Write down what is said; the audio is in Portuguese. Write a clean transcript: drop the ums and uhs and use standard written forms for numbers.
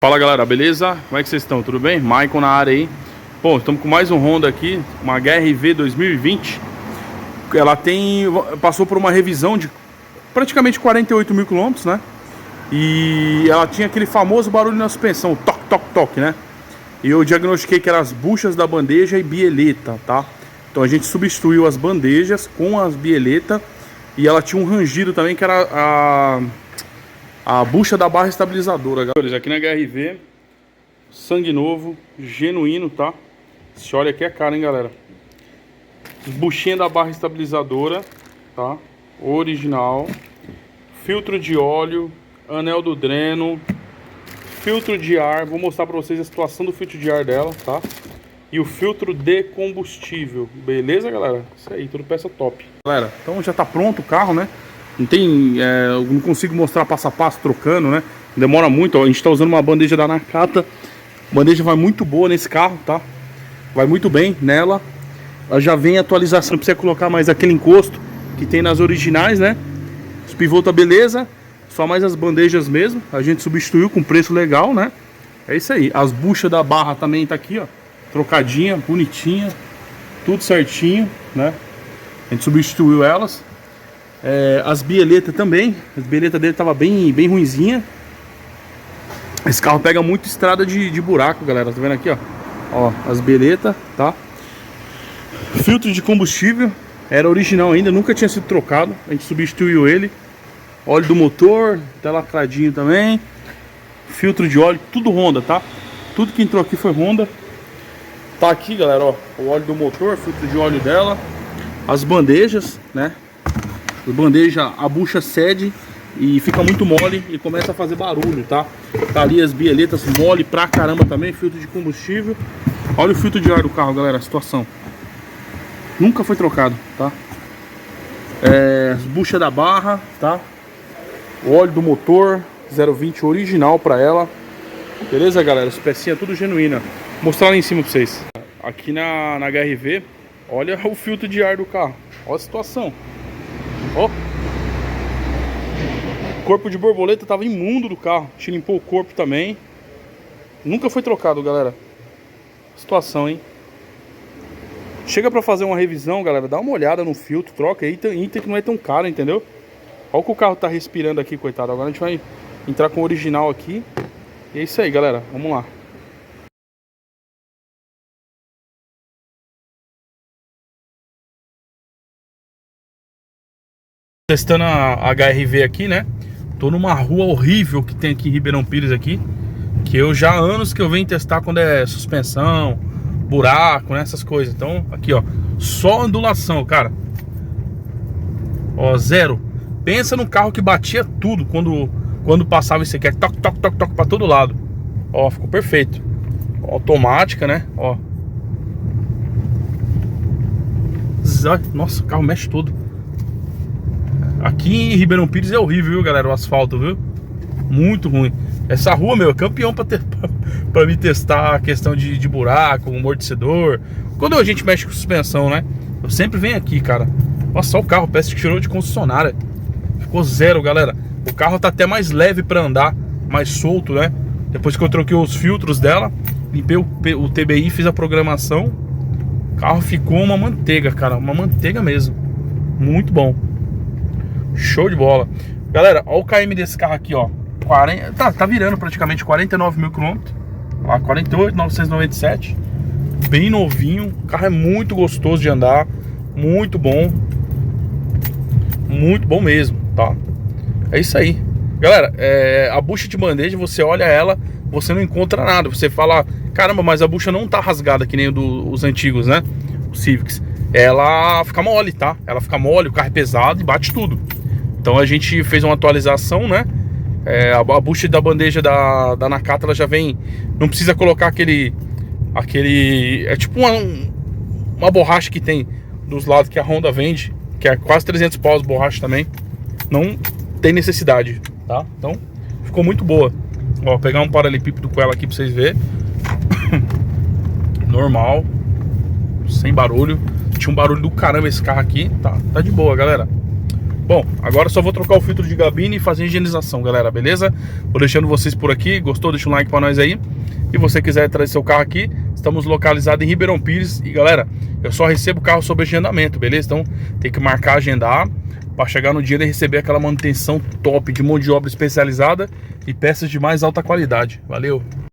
Fala galera, beleza? Como é que vocês estão? Tudo bem? Maicon na área aí. Bom, estamos com mais um Honda aqui, uma HRV 2020. Ela passou por uma revisão de praticamente 48 mil quilômetros, né? E ela tinha aquele famoso barulho na suspensão, o toque, toque, toque, né? E eu diagnostiquei que eram as buchas da bandeja e bieleta, tá? Então a gente substituiu as bandejas com as bieleta. E ela tinha um rangido também, que era a bucha da barra estabilizadora. Galera, aqui na HRV, sangue novo, genuíno, tá? Esse óleo aqui é caro, hein, galera? Buchinha da barra estabilizadora, tá? Original. Filtro de óleo, anel do dreno, filtro de ar. Vou mostrar pra vocês a situação do filtro de ar dela, tá? E o filtro de combustível. Beleza, galera? Isso aí, tudo peça top. Galera, então já tá pronto o carro, né? Eu não consigo mostrar passo a passo trocando, né? Demora muito, ó. A gente tá usando uma bandeja da Nakata. A bandeja vai muito boa nesse carro, tá? Vai muito bem nela. Ela já vem atualização, não precisa colocar mais aquele encosto que tem nas originais, né? Os pivôs tá beleza. Só mais as bandejas mesmo. A gente substituiu com preço legal, né? É isso aí. As buchas da barra também tá aqui, ó. Trocadinha, bonitinha. Tudo certinho, né? A gente substituiu elas. As bieletas também. As bieletas dele tava bem ruinzinha. Esse carro pega muito estrada de buraco, galera. Tá vendo aqui, ó? Ó, as bieletas, tá? Filtro de combustível. Era original ainda, nunca tinha sido trocado. A gente substituiu ele. Óleo do motor, tá lacradinho também. Filtro de óleo, tudo Honda, tá? Tudo que entrou aqui foi Honda. Tá aqui, galera, ó, o óleo do motor, filtro de óleo dela. As bandejas, né? As bandejas, a bucha cede e fica muito mole e começa a fazer barulho, tá? Tá ali as bieletas mole pra caramba também, filtro de combustível. Olha o filtro de ar do carro, galera, a situação. Nunca foi trocado, tá? As buchas da barra, tá? O óleo do motor 020 original pra ela. Beleza, galera? As pecinhas tudo genuína. Vou mostrar lá em cima pra vocês. Aqui na HRV, olha o filtro de ar do carro. Olha a situação. Ó. O corpo de borboleta tava imundo do carro. A gente limpou o corpo também. Nunca foi trocado, galera. Situação, hein? Chega pra fazer uma revisão, galera. Dá uma olhada no filtro. Troca aí. Item que não é tão caro, entendeu? Olha o que o carro tá respirando aqui, coitado. Agora a gente vai entrar com o original aqui. E é isso aí, galera. Vamos lá. Testando a HRV aqui, né? Tô numa rua horrível que tem aqui em Ribeirão Pires aqui. Que eu já há anos que eu venho testar quando é suspensão, buraco, né? Essas coisas. Então, aqui, ó. Só ondulação, cara. Ó, zero. Pensa no carro que batia tudo quando passava isso aqui. Toque, toque, toque, toque pra todo lado. Ó, ficou perfeito. Automática, né? Ó. Nossa, o carro mexe todo. Aqui em Ribeirão Pires é horrível, viu, galera? O asfalto, viu? Muito ruim. Essa rua, meu, é campeão pra me testar a questão de buraco, amortecedor. Quando a gente mexe com suspensão, né? Eu sempre venho aqui, cara. Nossa, só o carro, parece que tirou de concessionária. Ficou zero, galera. O carro tá até mais leve pra andar, mais solto, né? Depois que eu troquei os filtros dela, limpei o TBI, fiz a programação. O carro ficou uma manteiga, cara. Uma manteiga mesmo. Muito bom. Show de bola. Galera, olha o KM desse carro aqui, ó. Tá virando praticamente 49 mil quilômetros. Ó, 48.997. Bem novinho. O carro é muito gostoso de andar. Muito bom. Muito bom mesmo, tá? É isso aí. Galera, a bucha de bandeja, você olha ela, você não encontra nada. Você fala, caramba, mas a bucha não tá rasgada que nem os antigos, né? Os Civics. Ela fica mole, tá? Ela fica mole, o carro é pesado e bate tudo. Então a gente fez uma atualização, né? A bucha da bandeja da Nakata, ela já vem... Não precisa colocar aquele... É tipo uma borracha que tem dos lados que a Honda vende, que é quase 300 paus borracha também. Não tem necessidade, tá? Então ficou muito boa. Ó, vou pegar um paralelepípedo com ela aqui pra vocês verem. Normal. Sem barulho. Tinha um barulho do caramba esse carro aqui. Tá de boa, galera. Bom, agora só vou trocar o filtro de gabine e fazer a higienização, galera, beleza? Vou deixando vocês por aqui. Gostou? Deixa um like pra nós aí. E você quiser trazer seu carro aqui, estamos localizados em Ribeirão Pires. E galera, eu só recebo carro sob agendamento, beleza? Então tem que marcar, agendar, para chegar no dia e receber aquela manutenção top de mão de obra especializada e peças de mais alta qualidade. Valeu!